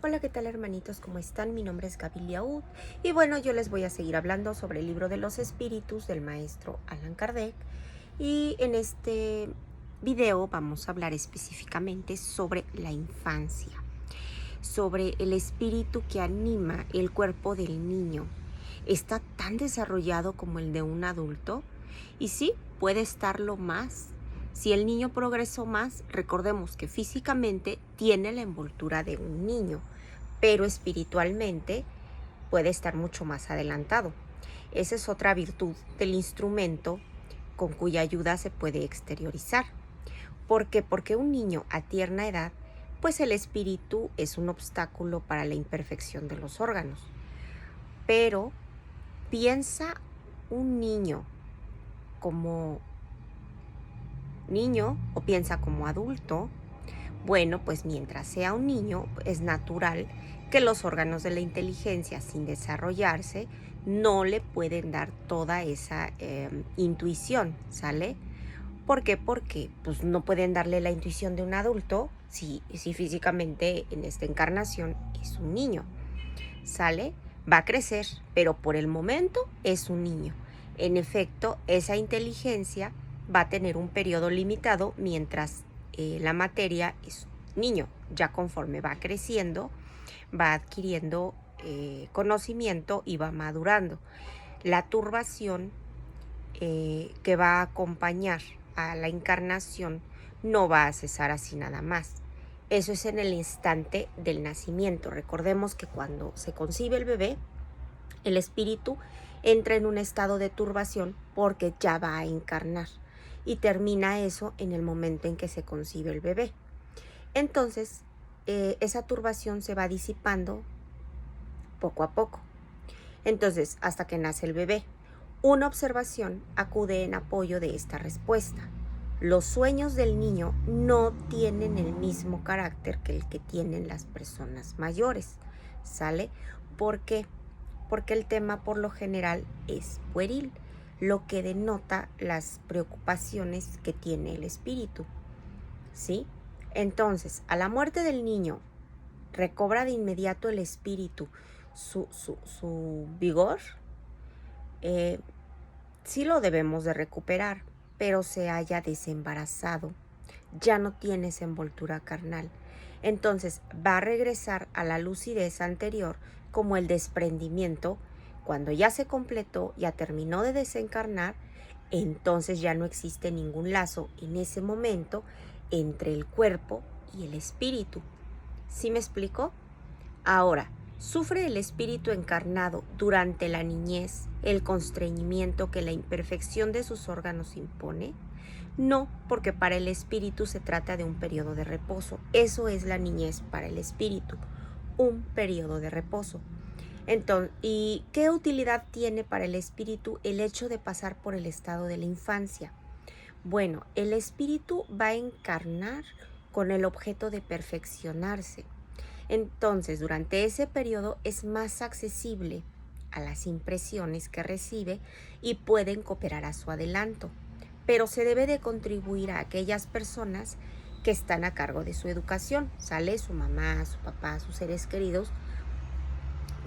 Hola, ¿qué tal hermanitos? ¿Cómo están? Mi nombre es Gaby Liaud y bueno, yo les voy a seguir hablando sobre el libro de los espíritus del maestro Allan Kardec y en este video vamos a hablar específicamente sobre la infancia, sobre el espíritu que anima el cuerpo del niño. ¿Está tan desarrollado como el de un adulto? Y sí, puede estarlo más. Si el niño progresó más, recordemos que físicamente tiene la envoltura de un niño, pero espiritualmente puede estar mucho más adelantado. Esa es otra virtud del instrumento con cuya ayuda se puede exteriorizar. ¿Por qué? Porque un niño a tierna edad, pues el espíritu es un obstáculo para la imperfección de los órganos. Pero piensa un niño como niño o piensa como adulto. Bueno, pues mientras sea un niño, es natural que los órganos de la inteligencia, sin desarrollarse, no le pueden dar toda esa intuición, ¿sale? ¿Por qué? Porque pues, no pueden darle la intuición de un adulto si físicamente en esta encarnación es un niño, ¿sale? Va a crecer, pero por el momento es un niño. En efecto, esa inteligencia va a tener un periodo limitado mientras la materia es niño. Ya conforme va creciendo, va adquiriendo conocimiento y va madurando. La turbación que va a acompañar a la encarnación no va a cesar así nada más. Eso es en el instante del nacimiento. Recordemos que cuando se concibe el bebé, el espíritu entra en un estado de turbación porque ya va a encarnar y termina eso en el momento en que se concibe el bebé. Entonces, esa turbación se va disipando poco a poco. Entonces, hasta que nace el bebé, una observación acude en apoyo de esta respuesta. Los sueños del niño no tienen el mismo carácter que el que tienen las personas mayores, ¿sale? ¿Por qué? Porque el tema por lo general es pueril, lo que denota las preocupaciones que tiene el espíritu, ¿sí? Entonces, a la muerte del niño, recobra de inmediato el espíritu su vigor. Sí lo debemos de recuperar, pero se haya desembarazado, ya no tiene esa envoltura carnal. Entonces va a regresar a la lucidez anterior como el desprendimiento. Cuando ya se completó, ya terminó de desencarnar, entonces ya no existe ningún lazo en ese momento entre el cuerpo y el espíritu. ¿Sí me explico? Ahora, ¿sufre el espíritu encarnado durante la niñez el constreñimiento que la imperfección de sus órganos impone? No, porque para el espíritu se trata de un periodo de reposo. Eso es la niñez para el espíritu, un periodo de reposo. Entonces, ¿y qué utilidad tiene para el espíritu el hecho de pasar por el estado de la infancia? Bueno, el espíritu va a encarnar con el objeto de perfeccionarse. Entonces, durante ese periodo es más accesible a las impresiones que recibe y pueden cooperar a su adelanto. Pero se debe de contribuir a aquellas personas que están a cargo de su educación, ¿sale? Su mamá, su papá, sus seres queridos,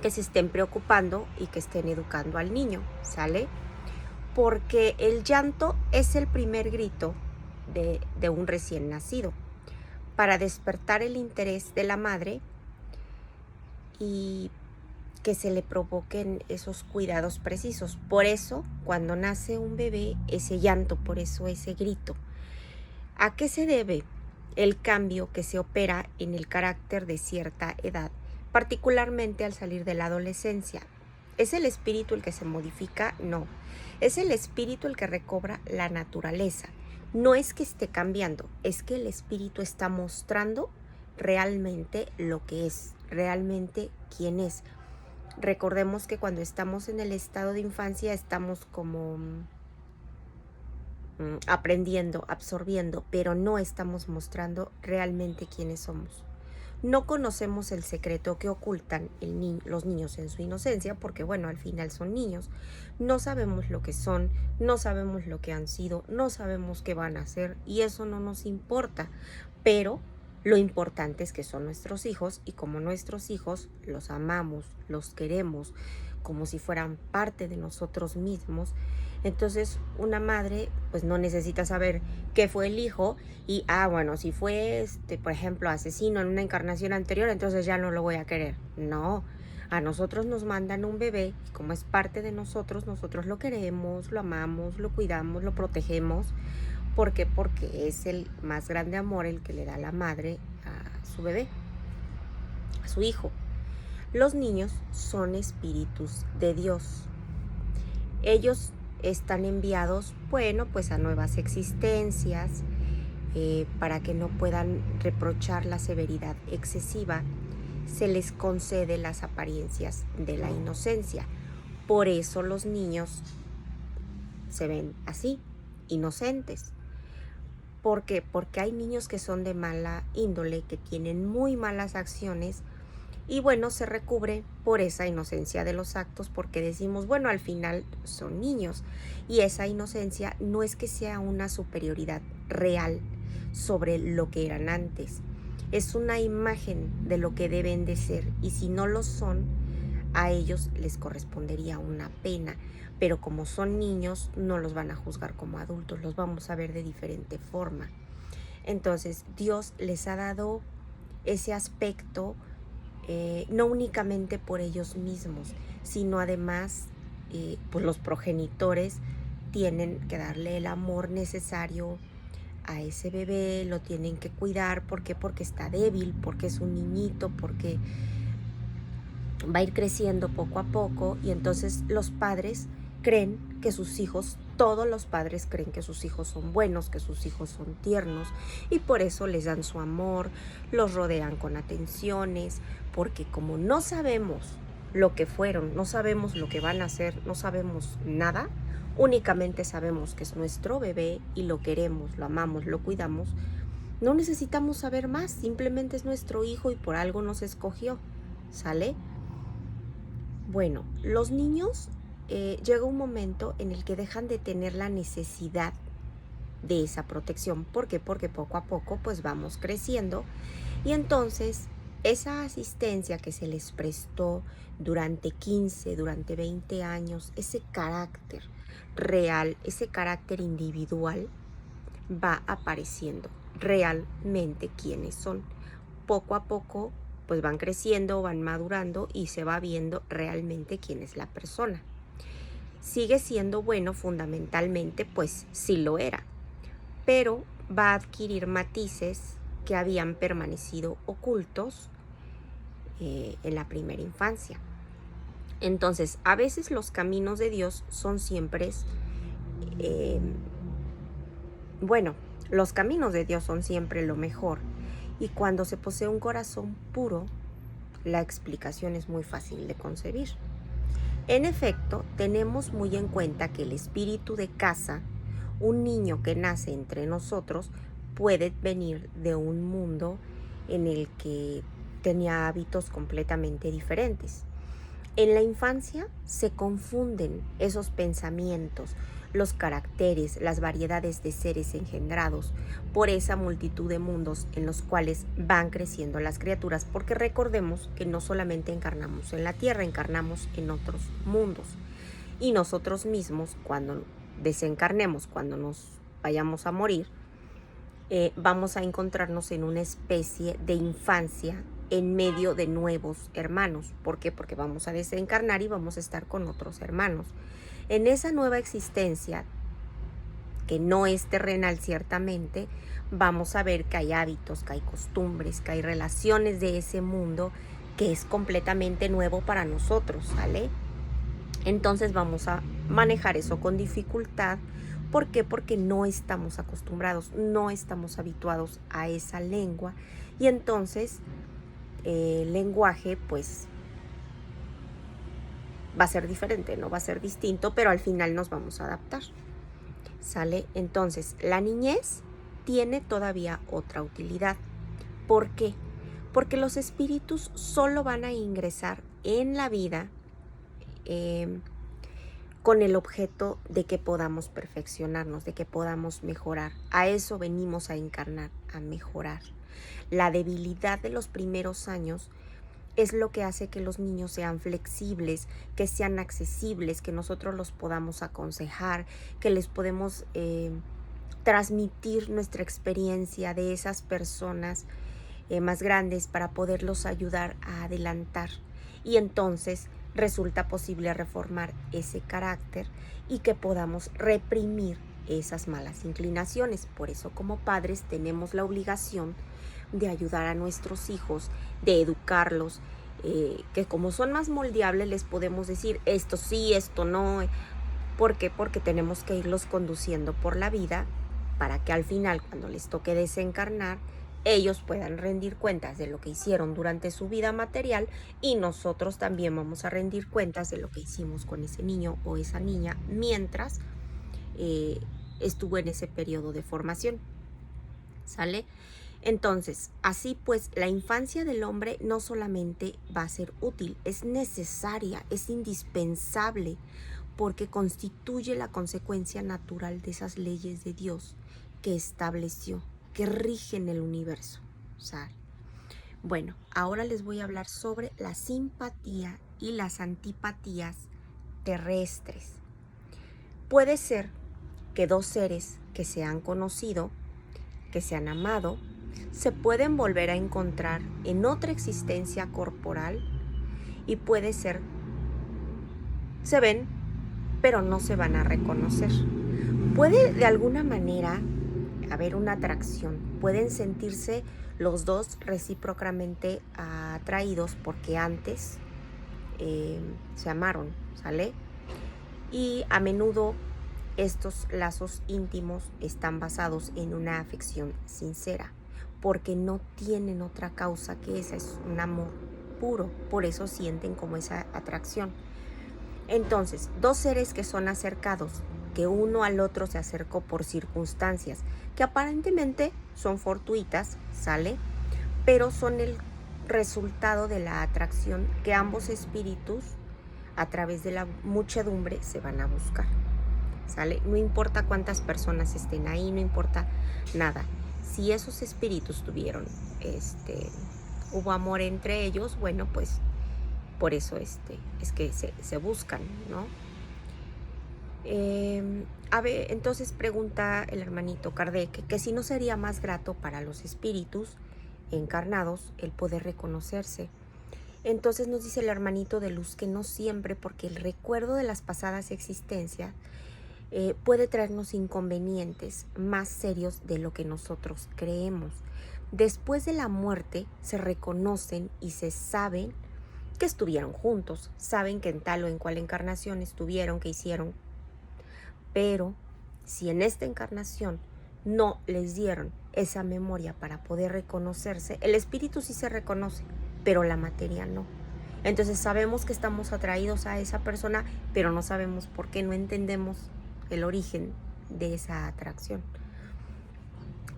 que se estén preocupando y que estén educando al niño, ¿sale? Porque el llanto es el primer grito de un recién nacido. Para despertar el interés de la madre y que se le provoquen esos cuidados precisos. Por eso, cuando nace un bebé, ese llanto, por eso ese grito. ¿A qué se debe el cambio que se opera en el carácter de cierta edad, particularmente al salir de la adolescencia? ¿Es el espíritu el que se modifica? No. Es el espíritu el que recobra la naturaleza. No es que esté cambiando, es que el espíritu está mostrando realmente lo que es, realmente quién es. Recordemos que cuando estamos en el estado de infancia estamos como aprendiendo, absorbiendo, pero no estamos mostrando realmente quiénes somos. No conocemos el secreto que ocultan los niños en su inocencia, porque bueno, al final son niños. No sabemos lo que son, no sabemos lo que han sido, no sabemos qué van a hacer y eso no nos importa. Pero Lo importante es que son nuestros hijos y como nuestros hijos los amamos, los queremos, como si fueran parte de nosotros mismos. Entonces una madre pues no necesita saber qué fue el hijo y, bueno, si fue, por ejemplo, asesino en una encarnación anterior, entonces ya no lo voy a querer. No, a nosotros nos mandan un bebé y como es parte de nosotros, nosotros lo queremos, lo amamos, lo cuidamos, lo protegemos. ¿Por qué? Porque es el más grande amor el que le da la madre a su bebé, a su hijo. Los niños son espíritus de Dios. Ellos están enviados, bueno, pues a nuevas existencias, para que no puedan reprochar la severidad excesiva. Se les concede las apariencias de la inocencia. Por eso los niños se ven así, inocentes. ¿Por qué? Porque hay niños que son de mala índole, que tienen muy malas acciones y bueno, se recubre por esa inocencia de los actos porque decimos, bueno, al final son niños y esa inocencia no es que sea una superioridad real sobre lo que eran antes, es una imagen de lo que deben de ser y si no lo son, a ellos les correspondería una pena, pero como son niños no los van a juzgar como adultos, los vamos a ver de diferente forma. Entonces Dios les ha dado ese aspecto, no únicamente por ellos mismos, sino además pues los progenitores tienen que darle el amor necesario a ese bebé, lo tienen que cuidar. ¿Por qué? Porque está débil, porque es un niñito, porque va a ir creciendo poco a poco y entonces los padres creen que sus hijos, todos los padres creen que sus hijos son buenos, que sus hijos son tiernos y por eso les dan su amor, los rodean con atenciones, porque como no sabemos lo que fueron, no sabemos lo que van a hacer, no sabemos nada, únicamente sabemos que es nuestro bebé y lo queremos, lo amamos, lo cuidamos, no necesitamos saber más, simplemente es nuestro hijo y por algo nos escogió, ¿sale? Bueno, los niños llega un momento en el que dejan de tener la necesidad de esa protección. ¿Por qué? Porque poco a poco pues vamos creciendo y entonces esa asistencia que se les prestó durante 15, durante 20 años, ese carácter real, ese carácter individual va apareciendo realmente quiénes son. Poco a poco pues van creciendo, van madurando y se va viendo realmente quién es la persona. Sigue siendo bueno fundamentalmente, pues sí lo era, pero va a adquirir matices que habían permanecido ocultos en la primera infancia. Entonces, a veces los caminos de Dios son siempre, bueno, los caminos de Dios son siempre lo mejor. Y cuando se posee un corazón puro, la explicación es muy fácil de concebir. En efecto, tenemos muy en cuenta que el espíritu de casa, un niño que nace entre nosotros, puede venir de un mundo en el que tenía hábitos completamente diferentes. En la infancia se confunden esos pensamientos, los caracteres, las variedades de seres engendrados por esa multitud de mundos en los cuales van creciendo las criaturas, porque recordemos que no solamente encarnamos en la Tierra, encarnamos en otros mundos. Y nosotros mismos, cuando desencarnemos, cuando nos vayamos a morir, vamos a encontrarnos en una especie de infancia en medio de nuevos hermanos. ¿Por qué? Porque vamos a desencarnar y vamos a estar con otros hermanos. En esa nueva existencia, que no es terrenal ciertamente, vamos a ver que hay hábitos, que hay costumbres, que hay relaciones de ese mundo que es completamente nuevo para nosotros, ¿sale? Entonces vamos a manejar eso con dificultad. ¿Por qué? Porque no estamos acostumbrados, no estamos habituados a esa lengua y entonces el lenguaje pues va a ser diferente, no va a ser distinto, pero al final nos vamos a adaptar, ¿sale? Entonces la niñez tiene todavía otra utilidad. ¿Por qué? Porque los espíritus solo van a ingresar en la vida con el objeto de que podamos perfeccionarnos, de que podamos mejorar. A eso venimos a encarnar, a mejorar. La debilidad de los primeros años es lo que hace que los niños sean flexibles, que sean accesibles, que nosotros los podamos aconsejar, que les podemos transmitir nuestra experiencia de esas personas más grandes para poderlos ayudar a adelantar. Y entonces resulta posible reformar ese carácter y que podamos reprimir esas malas inclinaciones. Por eso, como padres, tenemos la obligación de ayudar a nuestros hijos, de educarlos, que como son más moldeables les podemos decir esto sí, esto no. ¿Por qué? Porque tenemos que irlos conduciendo por la vida para que al final, cuando les toque desencarnar, ellos puedan rendir cuentas de lo que hicieron durante su vida material y nosotros también vamos a rendir cuentas de lo que hicimos con ese niño o esa niña mientras estuvo en ese periodo de formación. ¿Sale? Entonces, así pues, la infancia del hombre no solamente va a ser útil, es necesaria, es indispensable, porque constituye la consecuencia natural de esas leyes de Dios que estableció, que rigen el universo. ¿Sale? Bueno, ahora les voy a hablar sobre la simpatía y las antipatías terrestres. Puede ser que dos seres que se han conocido, que se han amado, se pueden volver a encontrar en otra existencia corporal y puede ser, se ven, pero no se van a reconocer. Puede de alguna manera haber una atracción, pueden sentirse los dos recíprocamente atraídos porque antes se amaron, ¿sale? Y a menudo estos lazos íntimos están basados en una afección sincera, porque no tienen otra causa que esa, es un amor puro, por eso sienten como esa atracción. Entonces, dos seres que son acercados, que uno al otro se acercó por circunstancias que aparentemente son fortuitas, ¿sale? Pero son el resultado de la atracción que ambos espíritus, a través de la muchedumbre, se van a buscar. ¿Sale? No importa cuántas personas estén ahí, no importa nada. Si esos espíritus tuvieron, hubo amor entre ellos, bueno, pues por eso es que se buscan, ¿no? Entonces pregunta el hermanito Kardec que si no sería más grato para los espíritus encarnados el poder reconocerse. Entonces nos dice el hermanito de luz que no siempre, porque el recuerdo de las pasadas existencias puede traernos inconvenientes más serios de lo que nosotros creemos. Después de la muerte se reconocen y se saben que estuvieron juntos, saben que en tal o en cual encarnación estuvieron, que hicieron, pero si en esta encarnación no les dieron esa memoria para poder reconocerse, el espíritu sí se reconoce, pero la materia no. Entonces sabemos que estamos atraídos a esa persona, pero no sabemos por qué, no entendemos el origen de esa atracción,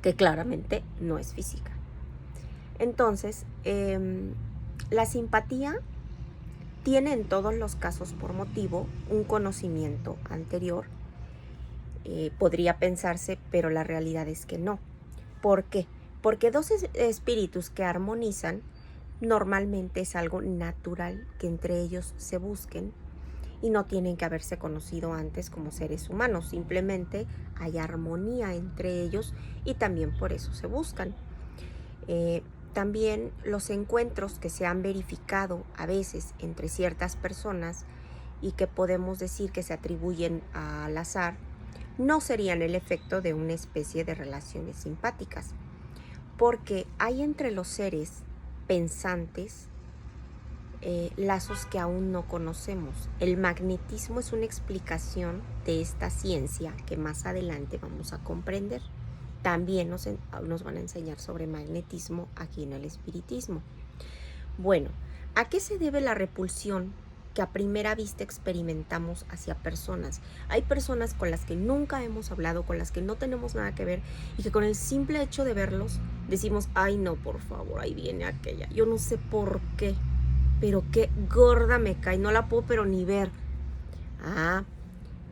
que claramente no es física. Entonces, la simpatía tiene en todos los casos por motivo un conocimiento anterior. Podría pensarse, pero la realidad es que no. ¿Por qué? Porque dos espíritus que armonizan normalmente es algo natural que entre ellos se busquen y no tienen que haberse conocido antes como seres humanos, simplemente hay armonía entre ellos y también por eso se buscan. También los encuentros que se han verificado a veces entre ciertas personas y que podemos decir que se atribuyen al azar, no serían el efecto de una especie de relaciones simpáticas, porque hay entre los seres pensantes lazos que aún no conocemos. El magnetismo es una explicación de esta ciencia que más adelante vamos a comprender. También nos van a enseñar sobre magnetismo aquí en el espiritismo. Bueno, ¿a qué se debe la repulsión que a primera vista experimentamos hacia personas? Hay personas con las que nunca hemos hablado, con las que no tenemos nada que ver y que con el simple hecho de verlos decimos, ay no, por favor, ahí viene aquella. Yo no sé por qué, pero qué gorda me cae, no la puedo pero ni ver.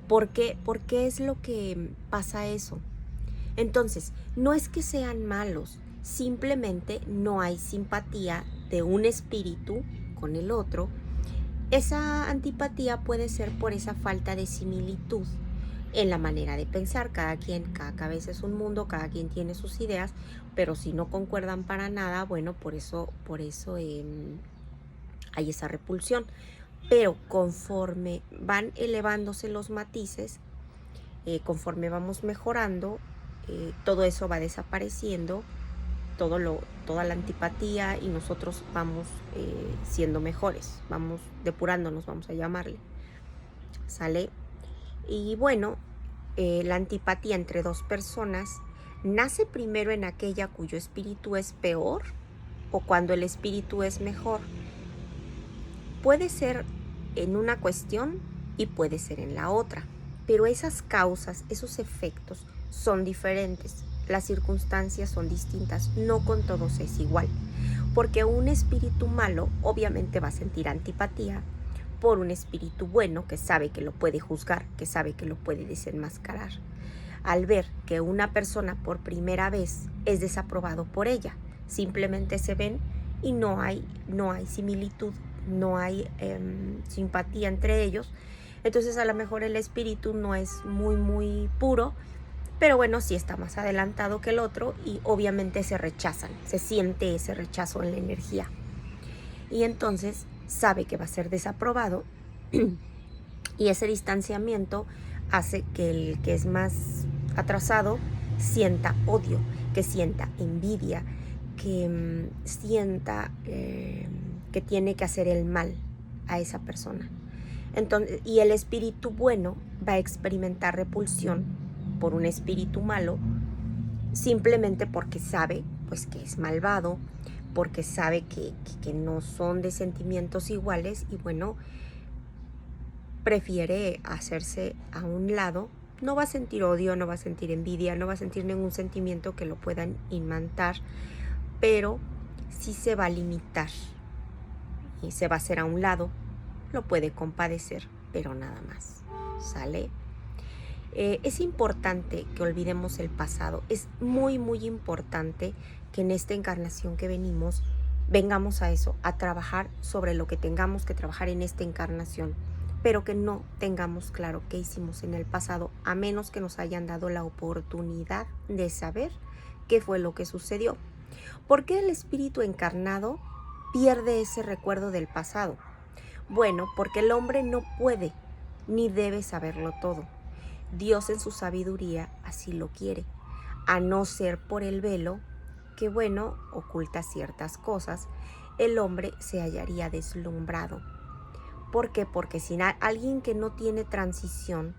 ¿Por qué? ¿Por qué es lo que pasa eso? Entonces, no es que sean malos, Simplemente no hay simpatía de un espíritu con el otro. Esa antipatía puede ser por esa falta de similitud en la manera de pensar. Cada cabeza es un mundo, cada quien tiene sus ideas, pero si no concuerdan para nada, bueno, por eso hay esa repulsión. Pero conforme van elevándose los matices, conforme vamos mejorando, todo eso va desapareciendo, toda la antipatía, y nosotros vamos siendo mejores, vamos depurándonos, vamos a llamarle, ¿sale? Y bueno, la antipatía entre dos personas nace primero en aquella cuyo espíritu es peor o cuando el espíritu es mejor. Puede ser en una cuestión y puede ser en la otra, pero esas causas, esos efectos son diferentes. Las circunstancias son distintas, no con todos es igual, porque un espíritu malo obviamente va a sentir antipatía por un espíritu bueno que sabe que lo puede juzgar, que sabe que lo puede desenmascarar, al ver que una persona por primera vez es desaprobado por ella. Simplemente se ven y no hay similitud, no hay simpatía entre ellos. Entonces a lo mejor el espíritu no es muy puro, pero bueno, sí está más adelantado que el otro y obviamente se rechazan, se siente ese rechazo en la energía. Y entonces sabe que va a ser desaprobado y ese distanciamiento hace que el que es más atrasado sienta odio, que sienta envidia, que sienta que tiene que hacer el mal a esa persona. Entonces, y el espíritu bueno va a experimentar repulsión por un espíritu malo, simplemente porque sabe pues que es malvado, porque sabe que no son de sentimientos iguales, y bueno, prefiere hacerse a un lado. No va a sentir odio, no va a sentir envidia, no va a sentir ningún sentimiento que lo puedan imantar, pero sí se va a limitar y se va a hacer a un lado. Lo puede compadecer, pero nada más, ¿sale? Es importante que olvidemos el pasado. Es muy importante que en esta encarnación que vengamos a eso, a trabajar sobre lo que tengamos que trabajar en esta encarnación, pero que no tengamos claro qué hicimos en el pasado, a menos que nos hayan dado la oportunidad de saber qué fue lo que sucedió. ¿Por qué el espíritu encarnado pierde ese recuerdo del pasado? Bueno, porque el hombre no puede ni debe saberlo todo. Dios en su sabiduría así lo quiere, a no ser por el velo que, bueno, oculta ciertas cosas, el hombre se hallaría deslumbrado. ¿Por qué? Porque si alguien que no tiene transición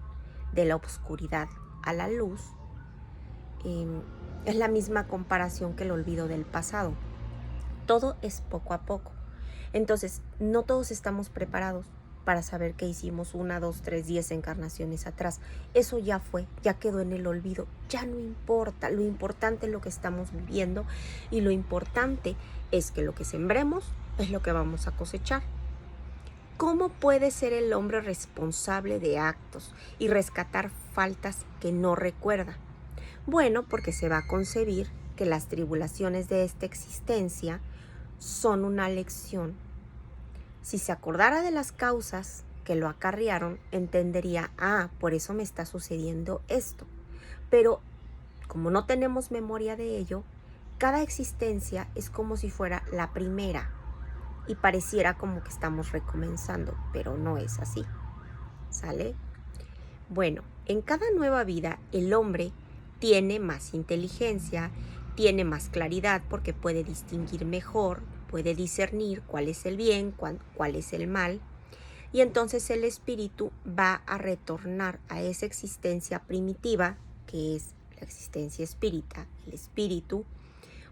de la oscuridad a la luz, es la misma comparación que el olvido del pasado. Todo es poco a poco. Entonces, no todos estamos preparados para saber qué hicimos 1, 2, 3, 10 encarnaciones atrás. Eso ya fue, ya quedó en el olvido, ya no importa. Lo importante es lo que estamos viviendo, y lo importante es que lo que sembremos es lo que vamos a cosechar. ¿Cómo puede ser el hombre responsable de actos y rescatar faltas que no recuerda? Bueno, porque se va a concebir que las tribulaciones de esta existencia son una lección. Si se acordara de las causas que lo acarrearon, entendería, por eso me está sucediendo esto. Pero como no tenemos memoria de ello, cada existencia es como si fuera la primera y pareciera como que estamos recomenzando, pero no es así, ¿sale? Bueno, en cada nueva vida el hombre tiene más inteligencia, tiene más claridad porque puede distinguir mejor, puede discernir cuál es el bien, cuál es el mal, y entonces el espíritu va a retornar a esa existencia primitiva, que es la existencia espírita, el espíritu,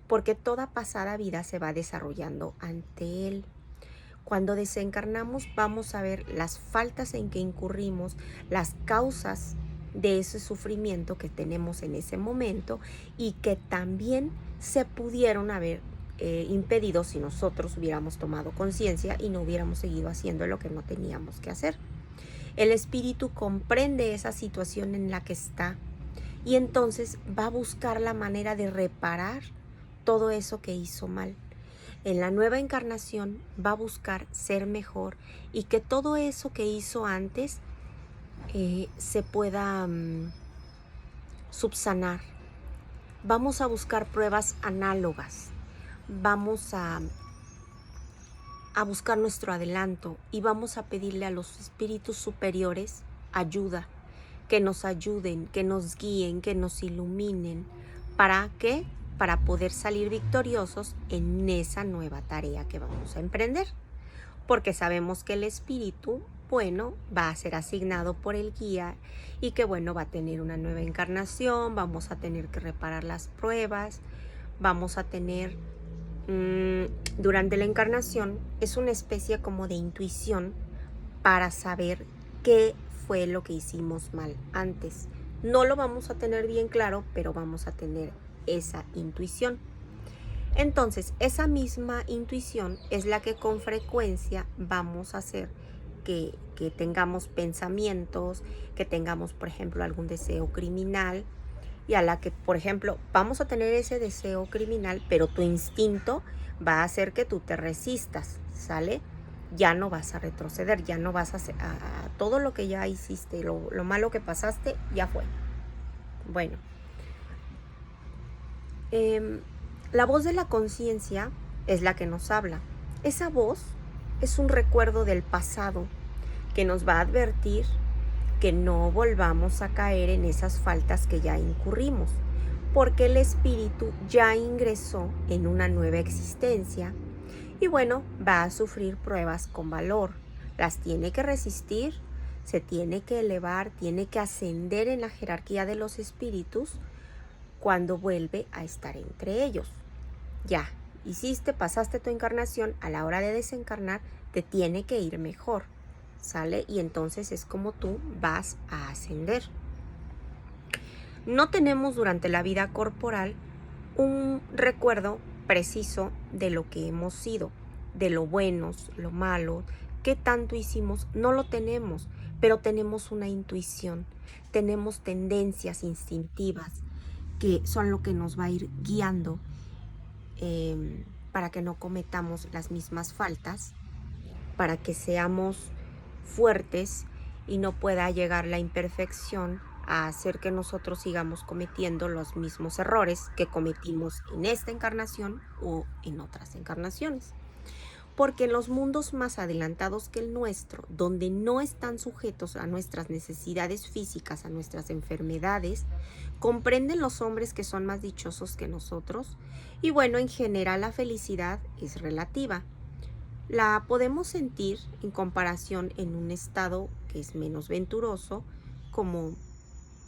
porque toda pasada vida se va desarrollando ante él. Cuando desencarnamos vamos a ver las faltas en que incurrimos, las causas de ese sufrimiento que tenemos en ese momento y que también se pudieron haber impedido si nosotros hubiéramos tomado conciencia y no hubiéramos seguido haciendo lo que no teníamos que hacer. El espíritu comprende esa situación en la que está y entonces va a buscar la manera de reparar todo eso que hizo mal. En la nueva encarnación va a buscar ser mejor y que todo eso que hizo antes se pueda subsanar. Vamos a buscar pruebas análogas. Vamos a buscar nuestro adelanto y vamos a pedirle a los espíritus superiores ayuda, que nos ayuden, que nos guíen, que nos iluminen. ¿Para qué? Para poder salir victoriosos en esa nueva tarea que vamos a emprender. Porque sabemos que el espíritu, bueno, va a ser asignado por el guía y que, bueno, va a tener una nueva encarnación, vamos a tener que reparar las pruebas, vamos a tener, durante la encarnación, es una especie como de intuición para saber qué fue lo que hicimos mal antes. No lo vamos a tener bien claro, pero vamos a tener esa intuición. Entonces, esa misma intuición es la que con frecuencia vamos a hacer que tengamos pensamientos, que tengamos, por ejemplo, algún deseo criminal, y a la que, por ejemplo, vamos a tener ese deseo criminal, pero tu instinto va a hacer que tú te resistas, ¿sale? Ya no vas a retroceder, ya no vas a hacer todo lo que ya hiciste, lo malo que pasaste, ya fue. Bueno, la voz de la conciencia es la que nos habla. Esa voz es un recuerdo del pasado que nos va a advertir que no volvamos a caer en esas faltas que ya incurrimos, porque el espíritu ya ingresó en una nueva existencia y bueno, va a sufrir pruebas con valor. Las tiene que resistir, se tiene que elevar, tiene que ascender en la jerarquía de los espíritus cuando vuelve a estar entre ellos. Ya, pasaste tu encarnación, a la hora de desencarnar te tiene que ir mejor, ¿sale? Y entonces es como tú vas a ascender. No tenemos durante la vida corporal un recuerdo preciso de lo que hemos sido, de lo buenos, lo malo, qué tanto hicimos, no lo tenemos, pero tenemos una intuición, tenemos tendencias instintivas que son lo que nos va a ir guiando para que no cometamos las mismas faltas, para que seamos fuertes y no pueda llegar la imperfección a hacer que nosotros sigamos cometiendo los mismos errores que cometimos en esta encarnación o en otras encarnaciones. Porque en los mundos más adelantados que el nuestro, donde no están sujetos a nuestras necesidades físicas, a nuestras enfermedades, comprenden los hombres que son más dichosos que nosotros. Y bueno, en general la felicidad es relativa. La podemos sentir en comparación en un estado que es menos venturoso, como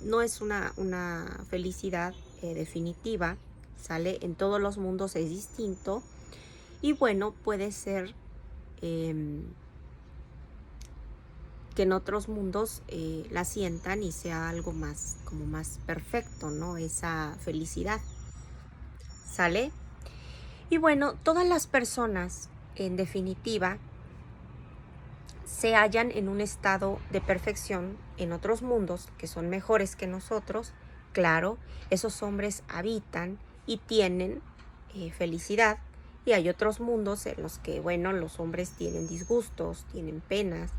no es una felicidad definitiva, ¿sale? En todos los mundos es distinto. Y bueno, puede ser que en otros mundos la sientan y sea algo más, como más perfecto, ¿no? Esa felicidad, ¿sale? Y bueno, todas las personas, en definitiva, se hallan en un estado de perfección en otros mundos que son mejores que nosotros. Claro, esos hombres habitan y tienen felicidad. Y hay otros mundos en los que, bueno, los hombres tienen disgustos, tienen penas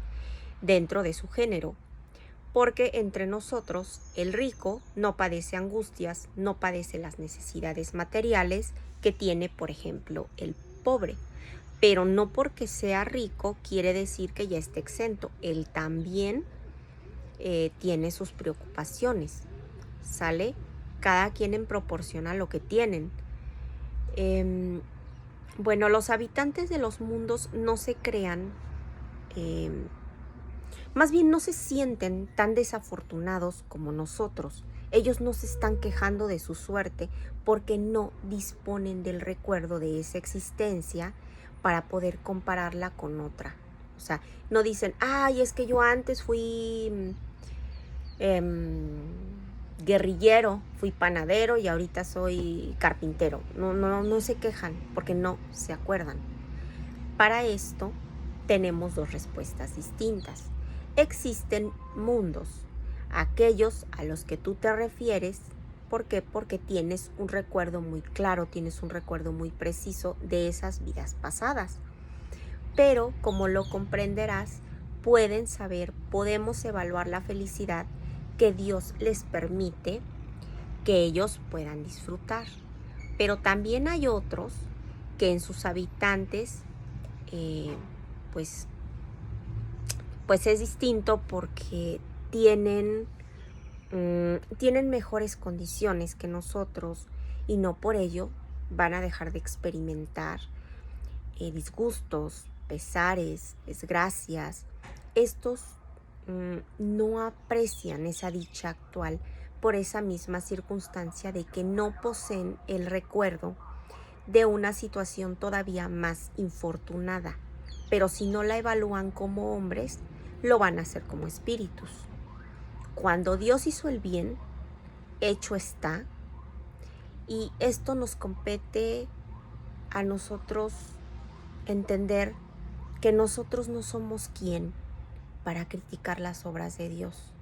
dentro de su género. Porque entre nosotros, el rico no padece angustias, no padece las necesidades materiales que tiene, por ejemplo, el pobre. Pero no porque sea rico quiere decir que ya esté exento. Él también tiene sus preocupaciones, ¿sale? Cada quien en proporción a lo que tienen. Bueno, los habitantes de los mundos no se crean, más bien no se sienten tan desafortunados como nosotros. Ellos no se están quejando de su suerte porque no disponen del recuerdo de esa existencia para poder compararla con otra. O sea, no dicen, ay, es que yo antes fui guerrillero, fui panadero y ahorita soy carpintero. No se quejan porque no se acuerdan. Para esto tenemos dos respuestas distintas. Existen mundos, aquellos a los que tú te refieres, ¿Por qué? Porque tienes un recuerdo muy claro, tienes un recuerdo muy preciso de esas vidas pasadas. Pero, como lo comprenderás, pueden saber, podemos evaluar la felicidad que Dios les permite que ellos puedan disfrutar. Pero también hay otros que en sus habitantes, eh, pues, pues es distinto porque tienen tienen mejores condiciones que nosotros y no por ello van a dejar de experimentar disgustos, pesares, desgracias. Estos no aprecian esa dicha actual por esa misma circunstancia de que no poseen el recuerdo de una situación todavía más infortunada. Pero si no la evalúan como hombres, lo van a hacer como espíritus. Cuando Dios hizo el bien, hecho está, y esto nos compete a nosotros entender que nosotros no somos quien para criticar las obras de Dios.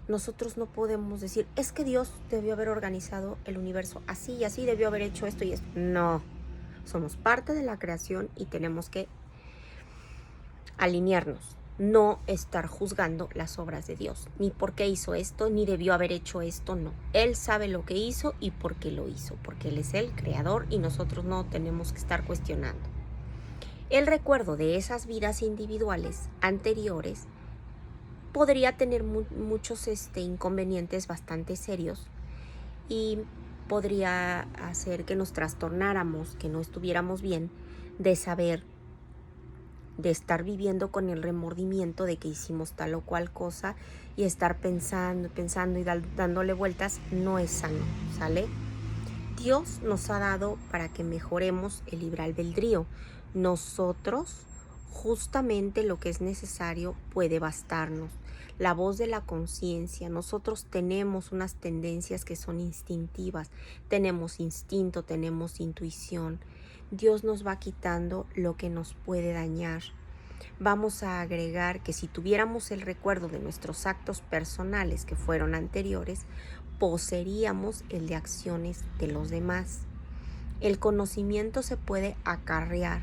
Nosotros no podemos decir, es que Dios debió haber organizado el universo así y así, debió haber hecho esto y esto. No, somos parte de la creación y tenemos que alinearnos, no estar juzgando las obras de Dios, ni por qué hizo esto, ni debió haber hecho esto, no. Él sabe lo que hizo y por qué lo hizo, porque Él es el creador y nosotros no tenemos que estar cuestionando. El recuerdo de esas vidas individuales anteriores podría tener muchos inconvenientes bastante serios y podría hacer que nos trastornáramos, que no estuviéramos bien, de saber, de estar viviendo con el remordimiento de que hicimos tal o cual cosa y estar pensando y dándole vueltas. No es sano, ¿sale? Dios nos ha dado para que mejoremos el libre albedrío. Nosotros, justamente lo que es necesario puede bastarnos. La voz de la conciencia. Nosotros tenemos unas tendencias que son instintivas. Tenemos instinto, tenemos intuición. Dios nos va quitando lo que nos puede dañar. Vamos a agregar que si tuviéramos el recuerdo de nuestros actos personales que fueron anteriores, poseeríamos el de acciones de los demás. El conocimiento se puede acarrear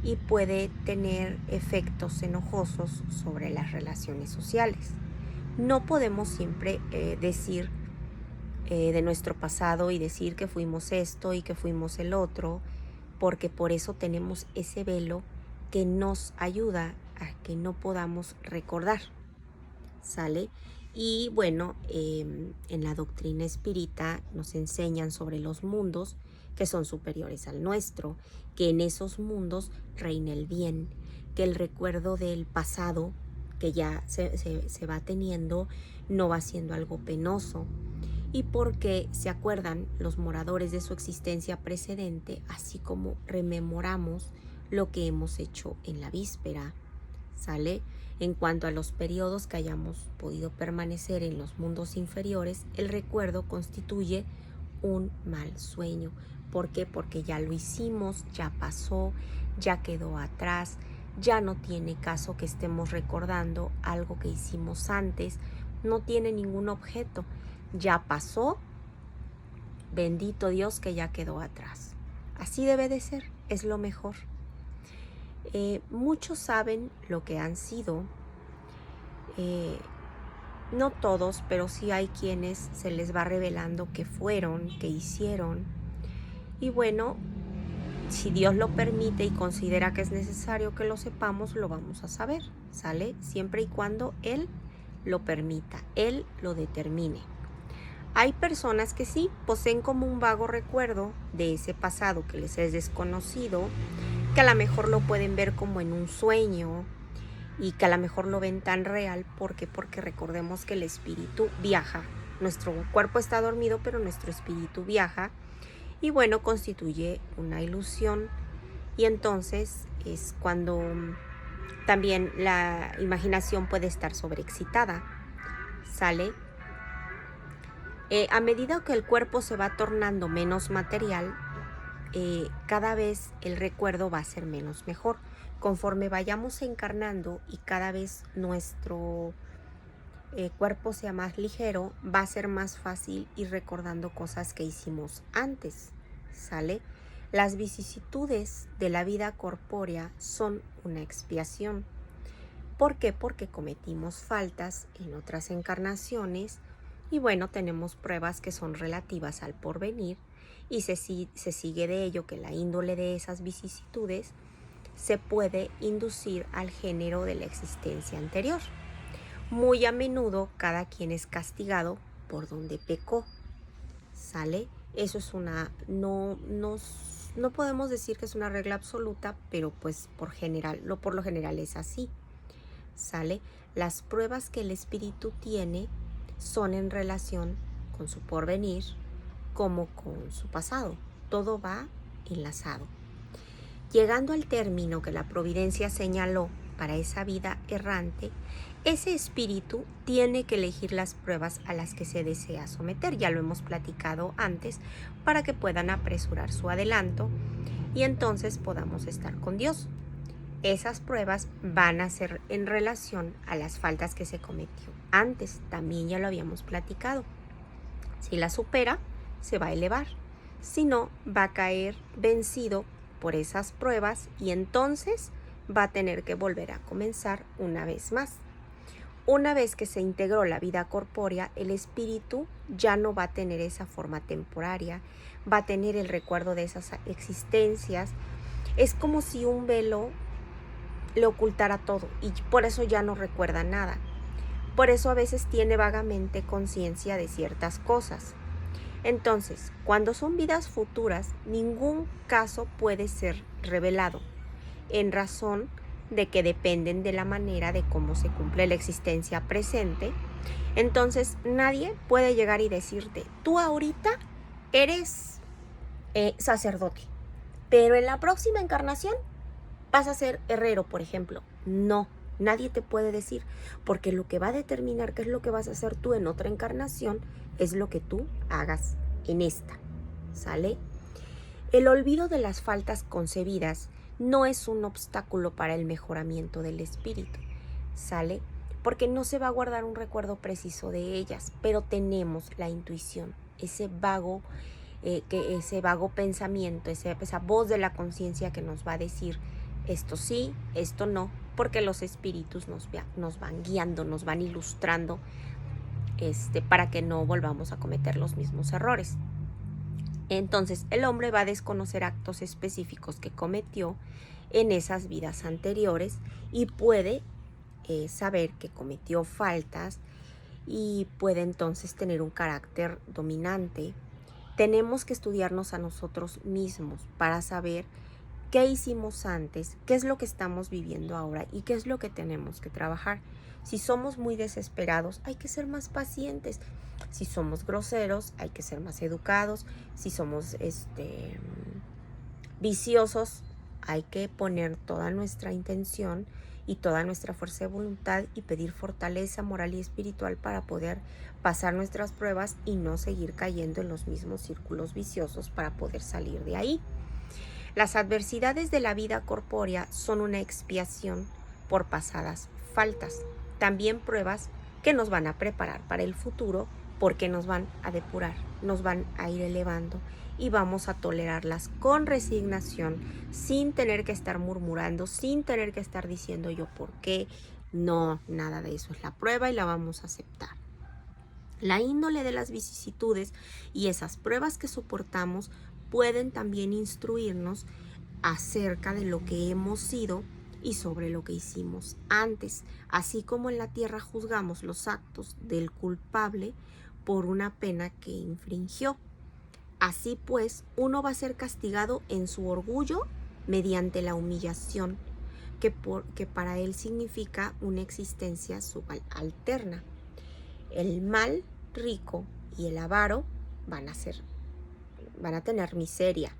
y puede tener efectos enojosos sobre las relaciones sociales. No podemos siempre decir de nuestro pasado y decir que fuimos esto y que fuimos el otro, porque por eso tenemos ese velo que nos ayuda a que no podamos recordar, ¿sale? Y bueno, en la doctrina espírita nos enseñan sobre los mundos que son superiores al nuestro, que en esos mundos reina el bien, que el recuerdo del pasado que ya se va teniendo no va siendo algo penoso, y porque se acuerdan los moradores de su existencia precedente, así como rememoramos lo que hemos hecho en la víspera, ¿sale? En cuanto a los periodos que hayamos podido permanecer en los mundos inferiores, el recuerdo constituye un mal sueño. ¿Por qué? Porque ya lo hicimos, ya pasó, ya quedó atrás, ya no tiene caso que estemos recordando algo que hicimos antes, no tiene ningún objeto, ya pasó, bendito Dios que ya quedó atrás. Así debe de ser, es lo mejor. Muchos saben lo que han sido, no todos, pero sí hay quienes se les va revelando qué fueron, qué hicieron. Y bueno, si Dios lo permite y considera que es necesario que lo sepamos, lo vamos a saber, ¿sale? Siempre y cuando Él lo permita, Él lo determine. Hay personas que sí poseen como un vago recuerdo de ese pasado que les es desconocido, que a lo mejor lo pueden ver como en un sueño y que a lo mejor lo ven tan real. ¿Por qué? Porque recordemos que el espíritu viaja. Nuestro cuerpo está dormido, pero nuestro espíritu viaja y bueno, constituye una ilusión, y entonces es cuando también la imaginación puede estar sobreexcitada, ¿sale? A medida que el cuerpo se va tornando menos material, cada vez el recuerdo va a ser menos mejor. Conforme vayamos encarnando y cada vez cuerpo sea más ligero, va a ser más fácil ir recordando cosas que hicimos antes, ¿sale? Las vicisitudes de la vida corpórea son una expiación. ¿Por qué? Porque cometimos faltas en otras encarnaciones y bueno, tenemos pruebas que son relativas al porvenir y se sigue de ello que la índole de esas vicisitudes se puede inducir al género de la existencia anterior. Muy a menudo cada quien es castigado por donde pecó, ¿sale? Eso es no podemos decir que es una regla absoluta, pero pues por lo general es así, ¿sale? Las pruebas que el espíritu tiene son en relación con su porvenir como con su pasado. Todo va enlazado. Llegando al término que la providencia señaló para esa vida errante, ese espíritu tiene que elegir las pruebas a las que se desea someter. Ya lo hemos platicado antes, para que puedan apresurar su adelanto y entonces podamos estar con Dios. Esas pruebas van a ser en relación a las faltas que se cometió antes. También ya lo habíamos platicado. Si la supera, se va a elevar. Si no, va a caer vencido por esas pruebas y entonces va a tener que volver a comenzar una vez más. Una vez que se integró la vida corpórea, el espíritu ya no va a tener esa forma temporaria, va a tener el recuerdo de esas existencias. Es como si un velo le ocultara todo y por eso ya no recuerda nada. Por eso a veces tiene vagamente conciencia de ciertas cosas. Entonces, cuando son vidas futuras, ningún caso puede ser revelado, en razón de que dependen de la manera de cómo se cumple la existencia presente. Entonces, nadie puede llegar y decirte, tú ahorita eres sacerdote, pero en la próxima encarnación vas a ser herrero, por ejemplo. No, nadie te puede decir, porque lo que va a determinar qué es lo que vas a hacer tú en otra encarnación es lo que tú hagas en esta, ¿sale? El olvido de las faltas concebidas no es un obstáculo para el mejoramiento del espíritu, ¿sale? Porque no se va a guardar un recuerdo preciso de ellas, pero tenemos la intuición, ese vago pensamiento, esa voz de la conciencia que nos va a decir esto sí, esto no, porque los espíritus nos van guiando, nos van ilustrando para que no volvamos a cometer los mismos errores. Entonces el hombre va a desconocer actos específicos que cometió en esas vidas anteriores y puede saber que cometió faltas y puede entonces tener un carácter dominante. Tenemos que estudiarnos a nosotros mismos para saber qué hicimos antes, qué es lo que estamos viviendo ahora y qué es lo que tenemos que trabajar. Si somos muy desesperados, hay que ser más pacientes. Si somos groseros, hay que ser más educados. Si somos viciosos, hay que poner toda nuestra intención y toda nuestra fuerza de voluntad y pedir fortaleza moral y espiritual para poder pasar nuestras pruebas y no seguir cayendo en los mismos círculos viciosos para poder salir de ahí. Las adversidades de la vida corpórea son una expiación por pasadas faltas, también pruebas que nos van a preparar para el futuro porque nos van a depurar, nos van a ir elevando y vamos a tolerarlas con resignación, sin tener que estar murmurando, sin tener que estar diciendo yo por qué. No, nada de eso, es la prueba y la vamos a aceptar. La índole de las vicisitudes y esas pruebas que soportamos pueden también instruirnos acerca de lo que hemos sido y sobre lo que hicimos antes, así como en la tierra juzgamos los actos del culpable por una pena que infringió. Así pues, uno va a ser castigado en su orgullo mediante la humillación, que para él significa una existencia subalterna. El mal rico y el avaro van a tener miseria.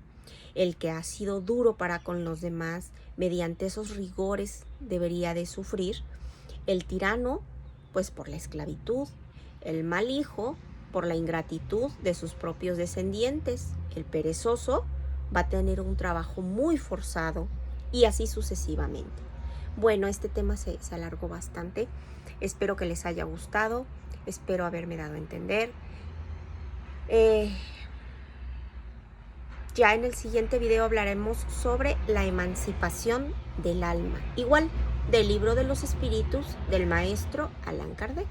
El que ha sido duro para con los demás, mediante esos rigores debería de sufrir. El tirano, pues por la esclavitud. El mal hijo, por la ingratitud de sus propios descendientes. El perezoso va a tener un trabajo muy forzado y así sucesivamente. Bueno, este tema se alargó bastante. Espero que les haya gustado, espero haberme dado a entender. Ya en el siguiente video hablaremos sobre la emancipación del alma, igual del libro de los espíritus del maestro Allan Kardec.